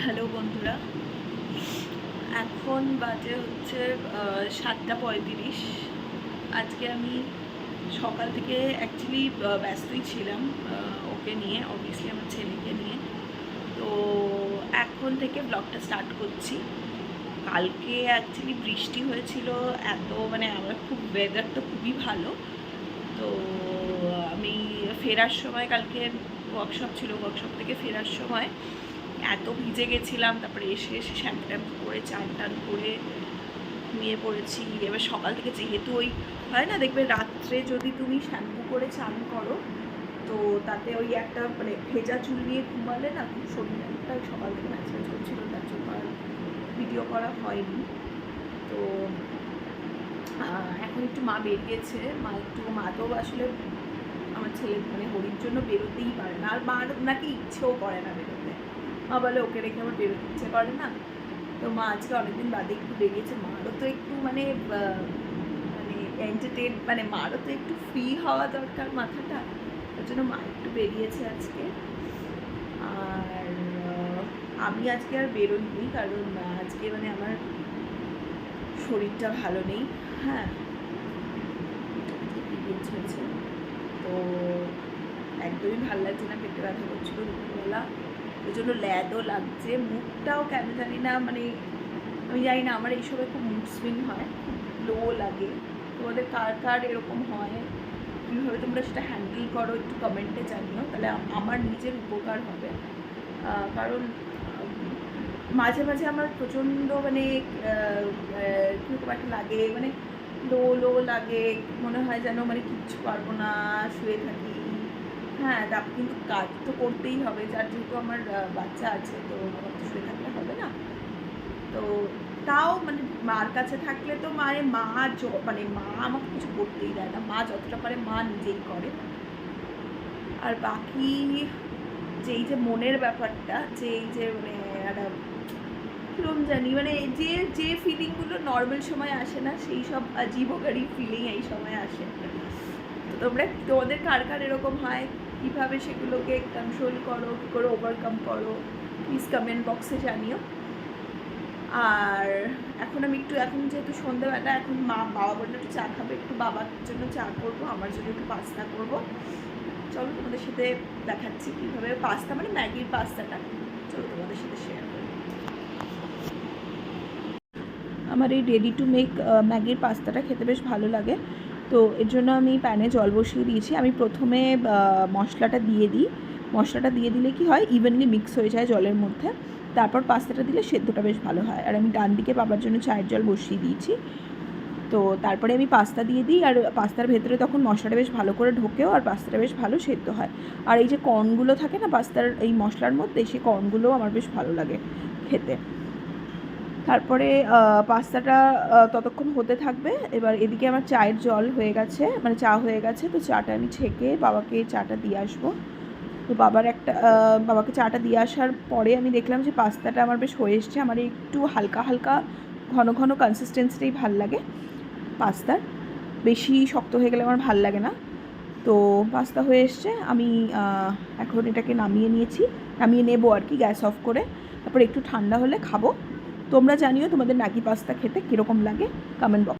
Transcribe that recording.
Hello বন্ধুরা, এখন বাজে হচ্ছে 7:35। আজকে আমি সকাল থেকে অ্যাকচুয়ালি ব্যস্তই ছিলাম ওকে নিয়ে, অবভিয়াসলি আমার ছেলেকে নিয়ে। তো এখন থেকে ব্লগটা স্টার্ট করছি। কালকে অ্যাকচুয়ালি বৃষ্টি হয়েছিল, এত মানে আমার খুব ওয়েদার তো খুবই ভালো। তো আমি ফেরার সময়, কালকে ওয়ার্কশপ ছিল, ওয়ার্কশপ থেকে ফেরার সময় এত ভিজে গেছিলাম। তারপরে এসে শ্যাম্পু ট্যাম্পু করে চান টান করে ঘুমিয়ে পড়েছি। এবার সকাল থেকে যেহেতু ওই হয় না, দেখবে রাত্রে যদি তুমি শ্যাম্পু করে চান করো তো তাতে ওই একটা মানে ভেজা চুল নিয়ে ঘুমালে না খুব শরীরটা সকাল থেকে ম্যাচম্যাচ করছিল, তার জন্য আর ভিডিও করা হয়নি। তো এখন একটু মা বেরিয়েছে, মা তো আসলে আমার ছেলে মানে হরির জন্য বেরোতেই পারে না, আর মার নাকি ইচ্ছেও করে না বেরোতে। মা বলে ওকে রেখে আমার বেরোতে ইচ্ছে করে না। তো মা আজকে অনেকদিন বাদে একটু বেরিয়েছে। মারও তো একটু মানে মানে এন্টারটেন, মানে মারও তো একটু ফ্রি হওয়া দরকার মাথাটা, ওর জন্য মা একটু বেরিয়েছে আজকে। আর আমি আজকে আর বেরোইনি, কারণ আজকে মানে আমার শরীরটা ভালো নেই। হ্যাঁ, পিরিয়ডস হয়েছে, তো একদমই ভালো লাগছে না, পেটে ব্যথা করছিল দুপুরবেলা, ওই জন্য ল্যাদও লাগছে। মুখটাও কেন জানি না, মানে আমি জানি না, আমার এইসবে খুব মুড সুইং হয়, খুব লো লাগে। তোমাদের কার কার এরকম হয়, কীভাবে তোমরা সেটা হ্যান্ডেল করো একটু কমেন্টে জানিও, তাহলে আমার নিজের উপকার হবে। কারণ মাঝে মাঝে আমার প্রচণ্ড মানে কীরকম একটা লাগে, মানে লো লো লাগে, মনে হয় যেন মানে কিচ্ছু পারবো না, শুয়ে থাকি। হ্যাঁ, তারপর কিন্তু কাজ তো করতেই হবে, যার যেহেতু আমার বাচ্চা আছে, তো আমার তো শুয়ে থাকলে হবে না। তো তাও মানে মার কাছে থাকলে তো মানে মা আমাকে কিছু করতেই দেয় না, মা যতটা পারে মা নিজেই করে। আর বাকি যেই যে মনের ব্যাপারটা, যে এই যে মানে একটা কীরকম জানি, মানে যে যে ফিলিংগুলো নর্মাল সময় আসে না, সেই সব আজীবগারী ফিলিং এই সময় আসে। তো তোমাদের কার কার এরকম হয়, কীভাবে সেগুলোকে কন্ট্রোল করো, কী করে ওভারকাম করো, প্লিজ কমেন্ট বক্সে জানিও। আর এখন যেহেতু সন্ধ্যাবেলা, এখন বাবা বললে একটু চা খাবে, একটু বাবার জন্য চা করবো, আমার জন্য একটু পাস্তা করবো। চলো তোমাদের সাথে দেখাচ্ছি কীভাবে পাস্তা, মানে ম্যাগির পাস্তাটা, চলো তোমাদের সাথে শেয়ার করি। আমার এই রেডি টু মেক ম্যাগির পাস্তাটা খেতে বেশ ভালো লাগে, তো এর জন্য আমি প্যানে জল বসিয়ে দিয়েছি। আমি প্রথমে মশলাটা দিয়ে দিই। মশলাটা দিয়ে দিলে কি হয়, ইভেনলি মিক্স হয়ে যায় জলের মধ্যে, তারপর পাস্তাটা দিলে সেদ্ধটা বেশ ভালো হয়। আর আমি ডান দিকে বাবার জন্য চায়ের জল বসিয়ে দিয়েছি। তো তারপরে আমি পাস্তা দিয়ে দিই, আর পাস্তার ভেতরে তখন মশলাটা বেশ ভালো করে ঢোকেও, আর পাস্তাটা বেশ ভালো সেদ্ধ হয়। আর এই যে কর্নগুলো থাকে না পাস্তার এই মশলার মধ্যে, সেই কর্নগুলোও আমার বেশ ভালো লাগে খেতে। তারপরে পাস্তাটা ততক্ষণ হতে থাকবে। এবার এদিকে আমার চায়ের জল হয়ে গেছে, মানে চা হয়ে গেছে, তো চাটা আমি ছেঁকে বাবাকে চাটা দিয়ে আসবো। তো বাবাকে চাটা দিয়ে আসার পরে আমি দেখলাম যে পাস্তাটা আমার বেশ হয়ে এসছে। আমার একটু হালকা হালকা ঘন ঘন কনসিস্টেন্সিটাই ভাল লাগে পাস্তার, বেশি শক্ত হয়ে গেলে আমার ভাল লাগে না। তো পাস্তা হয়ে এসছে, আমি এখন এটাকে নামিয়ে নেবো আর কি, গ্যাস অফ করে। তারপর একটু ঠান্ডা হলে খাবো। তোমরা জানিও তোমাদের ম্যাগি পাস্তা খেতে কীরকম লাগে, কমেন্ট বক্স।